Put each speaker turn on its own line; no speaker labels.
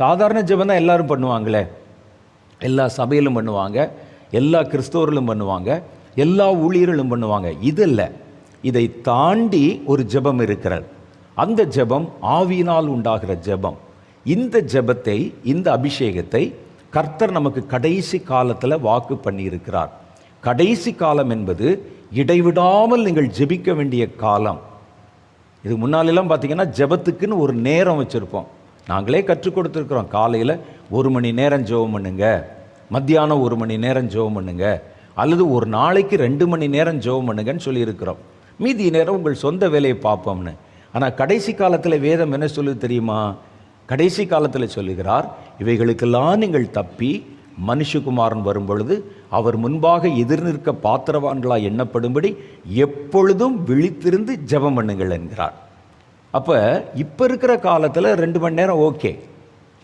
சாதாரண ஜெபம் தான் எல்லாரும் பண்ணுவாங்களே, எல்லா சபையிலும் பண்ணுவாங்க, எல்லா கிறிஸ்தவர்களும் பண்ணுவாங்க, எல்லா ஊழியர்களும் பண்ணுவாங்க. இது இல்லை, இதை தாண்டி ஒரு ஜெபம் இருக்கிறது. அந்த ஜெபம் ஆவியினால் உண்டாகிற ஜெபம். இந்த ஜெபத்தை, இந்த அபிஷேகத்தை கர்த்தர் நமக்கு கடைசி காலத்தில் வாக்கு பண்ணியிருக்கிறார். கடைசி காலம் என்பது இடைவிடாமல் நீங்கள் ஜெபிக்க வேண்டிய காலம். இது முன்னாலெல்லாம் பார்த்தீங்கன்னா ஜெபத்துக்குன்னு ஒரு நேரம் வச்சுருப்போம். நாங்களே கற்றுக் கொடுத்துருக்குறோம். காலையில் 1 மணி நேரம் ஜெபம் பண்ணுங்க, மத்தியானம் 1 மணி நேரம் ஜெபம் பண்ணுங்க, அல்லது ஒரு நாளைக்கு 2 மணி நேரம் ஜெபம் பண்ணுங்கன்னு சொல்லியிருக்கிறோம். மீதி நேரம் உங்கள் சொந்த வேலையை பார்ப்போம்னு. ஆனால் கடைசி காலத்தில் வேதம் என்ன சொல்லுது தெரியுமா? கடைசி காலத்தில் சொல்லுகிறார், இவைகளுக்கெல்லாம் நீங்கள் தப்பி மனுஷகுமாரன் வரும் பொழுது அவர் முன்பாக எதிர்நிற்க பாத்திரவான்களாக எண்ணப்படும்படி எப்பொழுதும் விழித்திருந்து ஜெபம் பண்ணுங்கள் என்கிறார். அப்போ இப்போ இருக்கிற காலத்தில் 2 மணி நேரம் ஓகே,